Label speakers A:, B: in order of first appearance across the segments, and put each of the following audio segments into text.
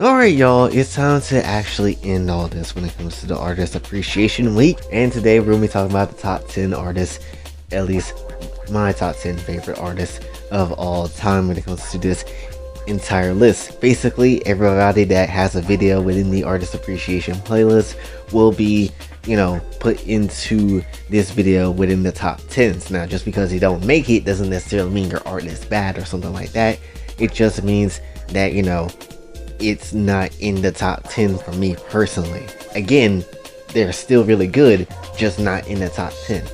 A: Alright y'all, it's time to actually end all this when it comes to the Artist Appreciation Week. And today we're going to be talking about the top 10 artists, at least my top 10 favorite artists of all time when it comes to this entire list. Basically, everybody that has a video within the Artist Appreciation playlist will be, put into this video within the top 10s. Now, just because you don't make it doesn't necessarily mean your art is bad or something like that. It just means that, it's not in the top 10 for me personally. Again, they're still really good, just not in the top 10.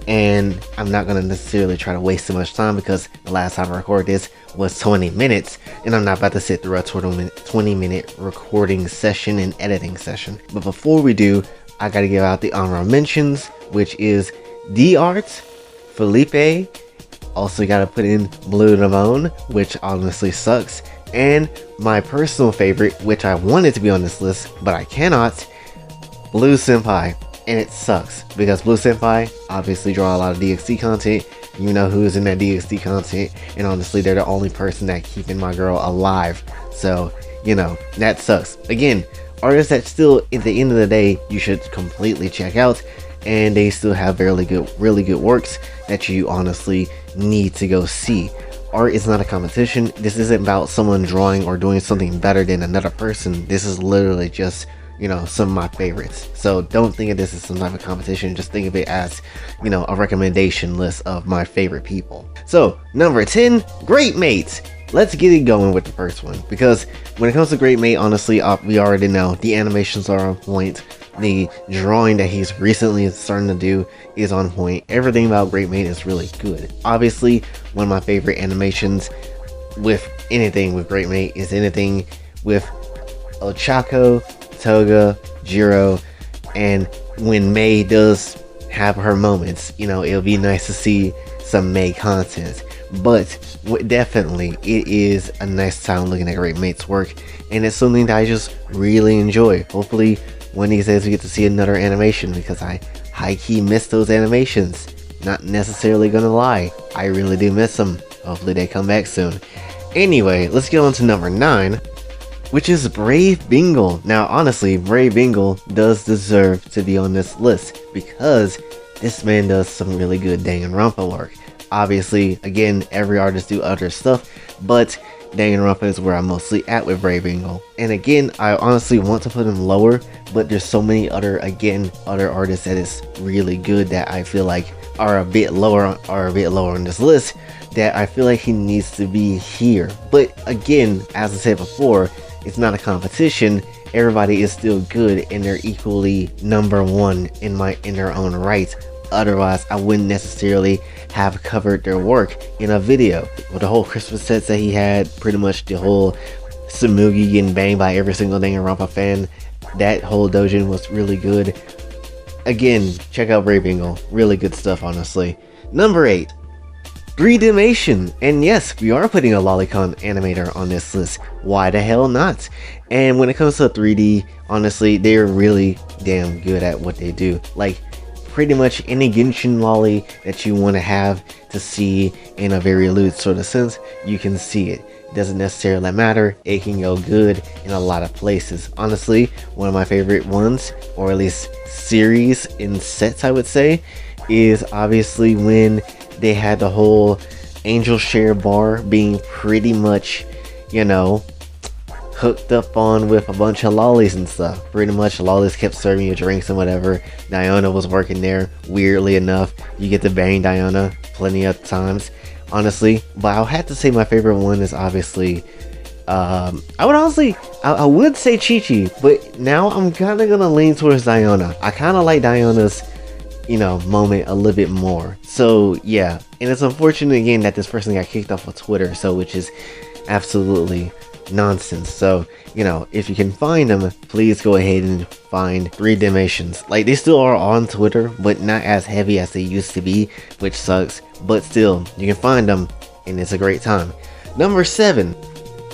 A: And I'm not going to necessarily try to waste too much time because the last time I recorded this was 20 minutes and I'm not about to sit through a 20-minute recording session and editing session. But before we do, I got to give out the honorable mentions, which is D Art, Felipe, also got to put in Blue Limon, which honestly sucks, and my personal favorite, which I wanted to be on this list, but I cannot, Blue Senpai. And it sucks, because Blue Senpai obviously draw a lot of DxD content. You know who's in that DxD content, and honestly, they're the only person that keeping my girl alive. So, that sucks. Again, artists that still, at the end of the day, you should completely check out, and they still have really good works that you honestly need to go see. Art is not a competition. This isn't about someone drawing or doing something better than another person. This is literally just, some of my favorites. So don't think of this as some type of competition. Just think of it as, a recommendation list of my favorite people. So number 10, Great Mates. Let's get it going with the first one, because when it comes to Great Mate, honestly, we already know the animations are on point. The drawing that he's recently starting to do is on point. Everything about Great Mate is really good. Obviously, one of my favorite animations with anything with Great Mate is anything with Ochako, Toga, Jiro, and when Mei does have her moments, it'll be nice to see some Mei content. But definitely, it is a nice time looking at Great Mate's work, and it's something that I just really enjoy. Hopefully, one of these days we get to see another animation, because I high-key miss those animations. Not necessarily gonna lie, I really do miss them. Hopefully they come back soon. Anyway, let's get on to number 9, which is Brave Bengal. Now, honestly, Brave Bengal does deserve to be on this list, because this man does some really good Danganronpa work. Obviously, again, every artist do other stuff, but Danganronpa is where I'm mostly at with Brave Bengal. And again, I honestly want to put him lower, but there's so many other artists that is really good that I feel like are a bit lower on this list, that I feel like he needs to be here. But again, as I said before, it's not a competition. Everybody is still good, and they're equally number one in their own right. Otherwise, I wouldn't necessarily have covered their work in a video. With the whole Christmas sets that he had, pretty much the whole Samugi getting banged by every single Danganronpa fan, that whole doujin was really good. Again, check out Brave Bengal. Really good stuff, honestly. Number 8, 3Dmation. And yes, we are putting a lolicon animator on this list. Why the hell not? And when it comes to 3D, honestly, they're really damn good at what they do. Like, pretty much any Genshin lolly that you want to have to see in a very lewd sort of sense, you can see it. It doesn't necessarily matter. It can go good in a lot of places. Honestly, one of my favorite ones, or at least series in sets, I would say, is obviously when they had the whole Angel Share bar being pretty much, hooked up on with a bunch of lollies and stuff. Pretty much lollies kept serving you drinks and whatever. Diana was working there. Weirdly enough, you get to bang Diana plenty of times, honestly. But I'll have to say my favorite one is obviously I would say Chi-Chi, but now I'm kind of gonna lean towards Diana. I kind of like Diana's moment a little bit more. So yeah, and it's unfortunate again that this person got kicked off of Twitter, which is absolutely nonsense. So if you can find them, please go ahead and find 3Dmations. Like, they still are on Twitter, but not as heavy as they used to be, which sucks, but still, you can find them and it's a great time. Number 7,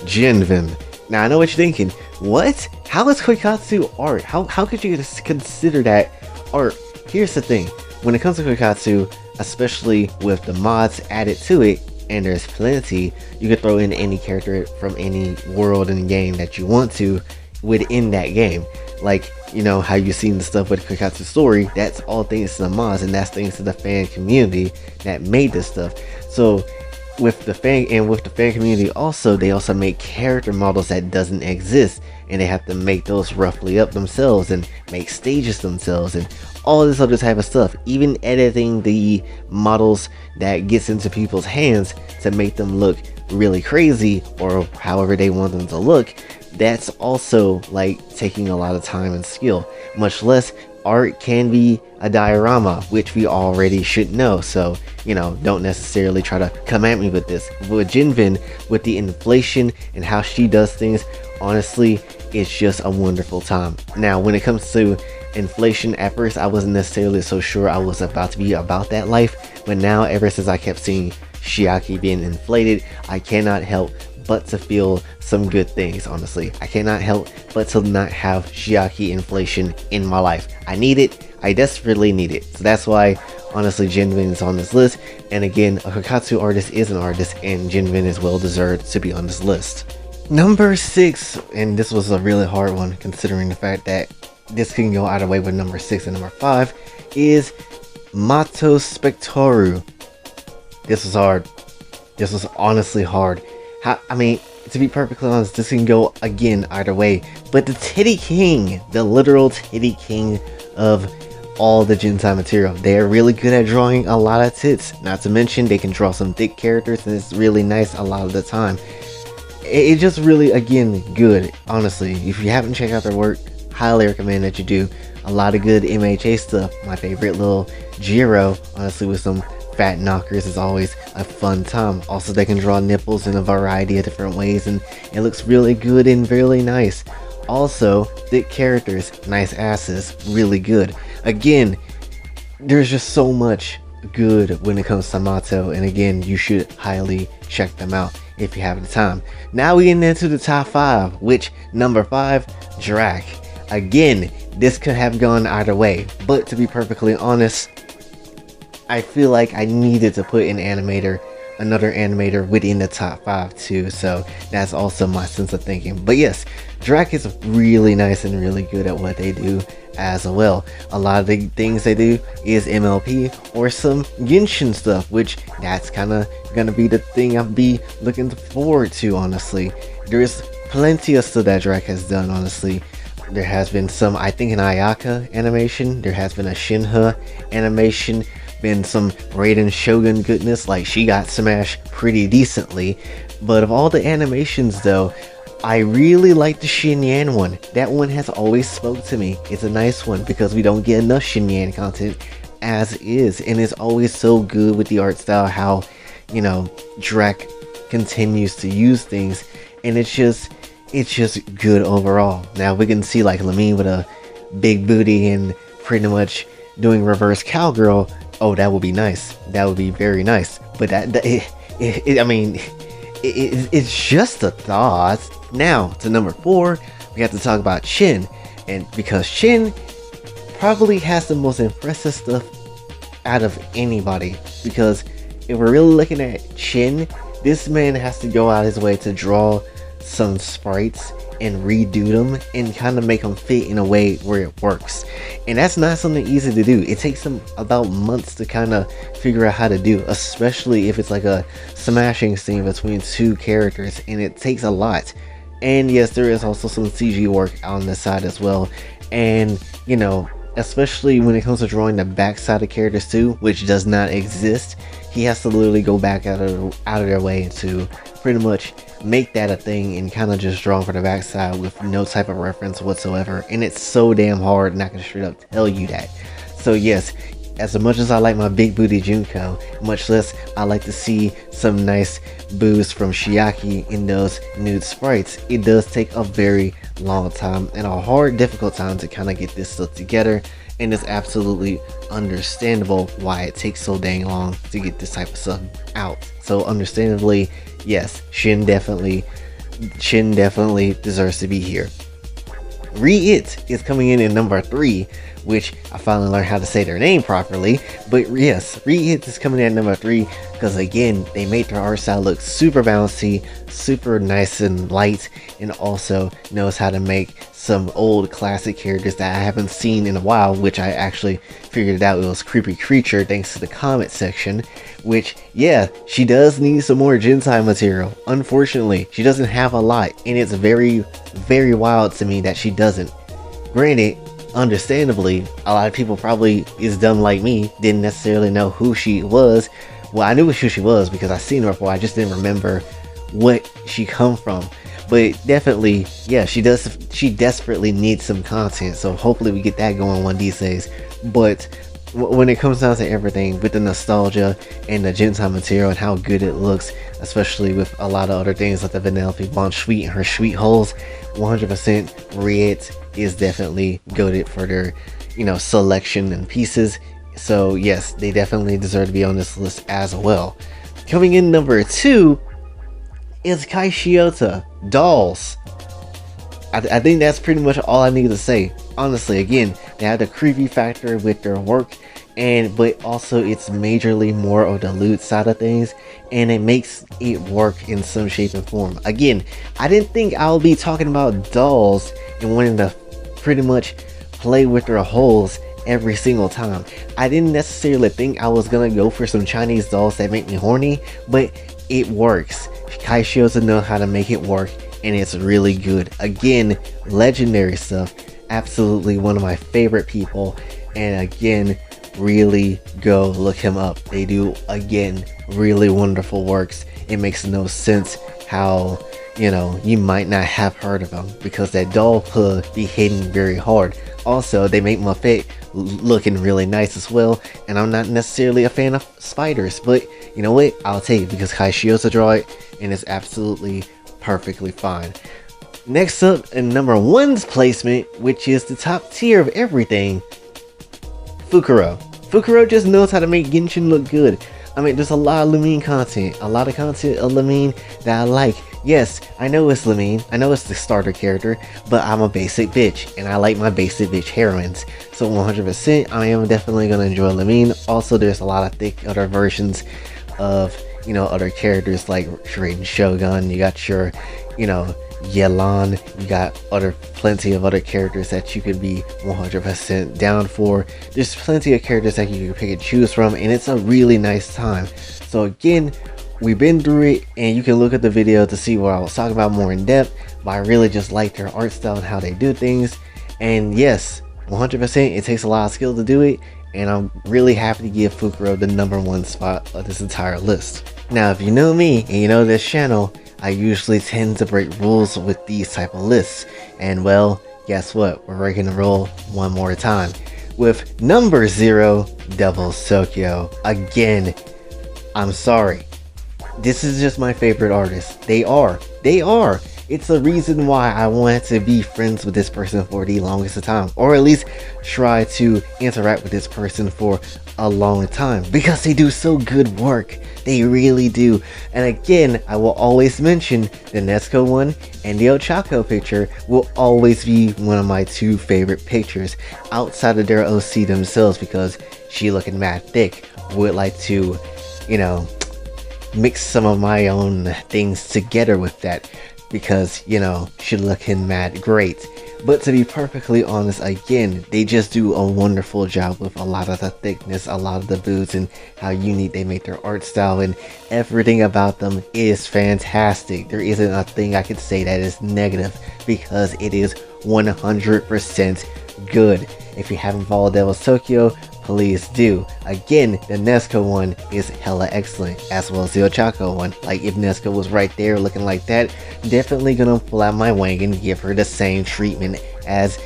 A: Genvin. Now I know what you're thinking. What? How is Koikatsu art? How could you consider that art? Here's the thing. When it comes to Koikatsu, especially with the mods added to it, and there's plenty. You could throw in any character from any world in the game that you want to within that game. Like, you know, how you've seen the stuff with Kakatsu Story, that's all thanks to the mods, and that's thanks to the fan community that made this stuff. So with the fan community also, they also make character models that doesn't exist, and they have to make those roughly up themselves and make stages themselves and all this other type of stuff. Even editing the models that gets into people's hands to make them look really crazy or however they want them to look, that's also like taking a lot of time and skill. Much less art can be a diorama, which we already should know, so you know, don't necessarily try to come at me with this. With Genvin, with the inflation and how she does things, honestly, it's just a wonderful time. Now when it comes to inflation, at first I wasn't necessarily so sure I was about to be about that life, but now ever since I kept seeing Chiaki being inflated, I cannot help but to feel some good things. Honestly, I cannot help but to not have Chiaki inflation in my life. I need it, I desperately need it. So that's why honestly Genvin is on this list, and again, a Kakatsu artist is an artist, and Genvin is well deserved to be on this list. Number 6, and this was a really hard one considering the fact that this can go either way with number 6 and number 5, is Mato Spektoru. This was hard. This was honestly hard. I mean, to be perfectly honest, this can go again either way, but the titty king, the literal titty king of all the JSenpai material, they're really good at drawing a lot of tits. Not to mention they can draw some thick characters, and it's really nice a lot of the time. It's just really, again, good. Honestly, if you haven't checked out their work, highly recommend that you do. A lot of good MHA stuff. My favorite little Jiro, honestly, with some fat knockers, is always a fun time. Also, they can draw nipples in a variety of different ways, and it looks really good and really nice. Also, thick characters, nice asses, really good. Again, there's just so much good when it comes to Mato, and again, you should highly check them out if you have the time. Now we get into the top 5, which number 5, Drak. Again, this could have gone either way, but to be perfectly honest, I feel like I needed to put another animator within the top 5 too, so that's also my sense of thinking. But yes, Drak is really nice and really good at what they do as well. A lot of the things they do is MLP or some Genshin stuff, which that's kind of gonna be the thing I'll be looking forward to, honestly. There's plenty of stuff that Drak has done, honestly. There has been some, I think, an Ayaka animation, there has been a Shinha animation, been some Raiden Shogun goodness, like she got smashed pretty decently. But of all the animations though, I really like the Shin Yan one. That one has always spoke to me. It's a nice one because we don't get enough Shin Yan content as is, and it's always so good with the art style, how, you know, Drak continues to use things, and it's just good overall. Now we can see like Lamine with a big booty and pretty much doing reverse cowgirl. Oh, that would be nice. That would be very nice. But I mean, it's just a thought. Now to number 4, we have to talk about Shin, and because Shin probably has the most impressive stuff out of anybody, because if we're really looking at Shin, this man has to go out his way to draw some sprites and redo them and kind of make them fit in a way where it works, and that's not something easy to do. It takes them about months to kind of figure out how to do, especially if it's like a smashing scene between 2 characters, and it takes a lot. And yes, there is also some CG work on the side as well, and you know, especially when it comes to drawing the backside of characters too, which does not exist. He has to literally go back out of their way to pretty much make that a thing and kind of just draw for the backside with no type of reference whatsoever, and it's so damn hard, and I can straight up tell you that. So yes, as much as I like my big booty Junko, much less I like to see some nice boos from Chiaki in those nude sprites, it does take a very long time and a hard, difficult time to kind of get this stuff together, and it's absolutely understandable why it takes so dang long to get this type of stuff out. So understandably, yes, Shin definitely deserves to be here. Reit is coming in at number 3, which I finally learned how to say their name properly. But yes, Reit is coming in at number 3 because again, they made their art style look super bouncy, super nice and light, and also knows how to make some old classic characters that I haven't seen in a while, which I actually figured it out. It was Creepy Creature thanks to the comment section, which, yeah, she does need some more JSenpai material. Unfortunately, she doesn't have a lot, and it's very, very wild to me that she doesn't. Granted, understandably, a lot of people probably is dumb like me, didn't necessarily know who she was. Well, I knew who she was because I seen her before, I just didn't remember what she come from. But definitely, yeah, she desperately needs some content, so hopefully we get that going one of these days. But when it comes down to everything, with the nostalgia and the JSenpai material and how good it looks, especially with a lot of other things like the Vanellope Blanc Sweet and her sweet holes, 100% Reit is definitely goated for their, you know, selection and pieces. So yes, they definitely deserve to be on this list as well. Coming in number 2 is Kaishiota Dolls. I think that's pretty much all I need to say. Honestly, again, they have the creepy factor with their work, but also it's majorly more of the loot side of things, and it makes it work in some shape and form. Again, I didn't think I'll be talking about dolls and wanting to pretty much play with their holes every single time. I didn't necessarily think I was gonna go for some Chinese dolls that make me horny, but it works. Kaishiota knows how to make it work, and it's really good. Again, legendary stuff. Absolutely one of my favorite people, and again, really go look him up. They do, again, really wonderful works. It makes no sense how, you know, you might not have heard of them because that doll could be hidden very hard. Also, they make Muffet looking really nice as well, and I'm not necessarily a fan of spiders, but you know what, I'll take it because Kaishiota draw it, and it's absolutely perfectly fine. Next up in number 1's placement, which is the top tier of everything, Fukuro. Fukuro just knows how to make Genshin look good. I mean, there's a lot of Lumine content, a lot of content of Lumine that I like. Yes, I know it's Lumine, I know it's the starter character, but I'm a basic bitch, and I like my basic bitch heroines. So 100%, I am definitely going to enjoy Lumine. Also, there's a lot of thick other versions of, you know, other characters like Reit Shogun. You got your, you know, Yelan. You got plenty of other characters that you could be 100% down for. There's plenty of characters that you can pick and choose from, and it's a really nice time. So again, we've been through it, and you can look at the video to see what I was talking about more in depth, but I really just like their art style and how they do things. And yes, 100%, it takes a lot of skill to do it, and I'm really happy to give Fukuro the number 1 spot of this entire list. Now, if you know me and you know this channel, I usually tend to break rules with these type of lists, and well, guess what, we're breaking the rule one more time with number 0, Devil's Tokyo. Again, I'm sorry, this is just my favorite artist. They are. It's the reason why I wanted to be friends with this person for the longest of time, or at least try to interact with this person for a long time, because they do so good work. They really do. And again, I will always mention the Nezuko one and the Ochako picture will always be one of my 2 favorite pictures outside of their OC themselves, because she looking mad thick. Would like to, you know, mix some of my own things together with that, because, you know, she looking mad great. But to be perfectly honest, again, they just do a wonderful job with a lot of the thickness, a lot of the boots, and how unique they make their art style, and everything about them is fantastic. There isn't a thing I could say that is negative, because it is 100% good. If you haven't followed Devil's Tokyo, please do. Again, the Nezuko one is hella excellent, as well as the Ochako one. Like, if Nezuko was right there looking like that, definitely gonna pull out my wang and give her the same treatment as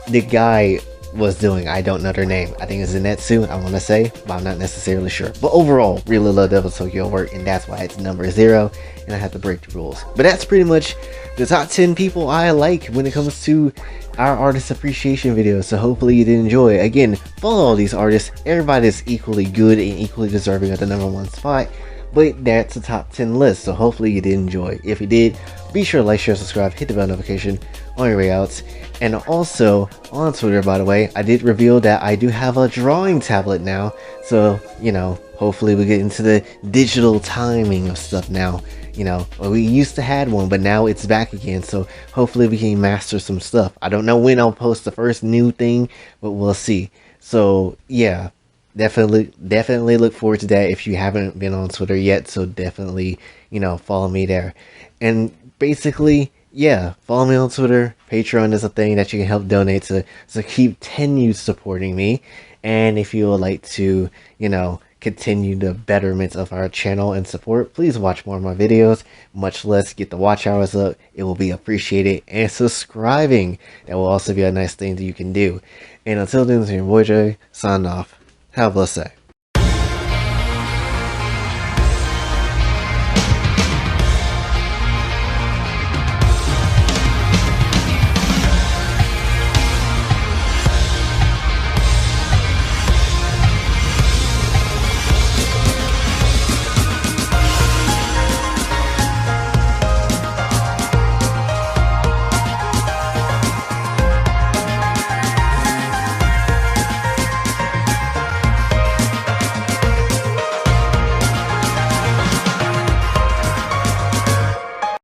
A: the guy was doing. I don't know their name. I think it's Zenetsu, I want to say, but I'm not necessarily sure. But overall, really love Devil's Tokyo work, and that's why it's number 0, and I have to break the rules. But that's pretty much the top 10 people I like when it comes to our artist appreciation videos, so hopefully you did enjoy. Again, follow all these artists. Everybody is equally good and equally deserving of the number 1 spot, But that's a top 10 list, so hopefully you did enjoy. If you did, be sure to like, share, subscribe, hit the bell notification on your way outs. And also on Twitter, by the way, I did reveal that I do have a drawing tablet now. So, you know, hopefully we get into the digital timing of stuff now. You know, we used to had one, but now it's back again. So hopefully we can master some stuff. I don't know when I'll post the first new thing, but we'll see. So yeah, definitely look forward to that if you haven't been on Twitter yet. So definitely, you know, follow me there. And basically, yeah, follow me on Twitter. Patreon is a thing that you can help donate to, so continue supporting me. And if you would like to, you know, continue the betterment of our channel and support, please watch more of my videos. Much less get the watch hours up, it will be appreciated. And subscribing, that will also be a nice thing that you can do. And until then, this is your boy Jay, signing off. Have a blessed day.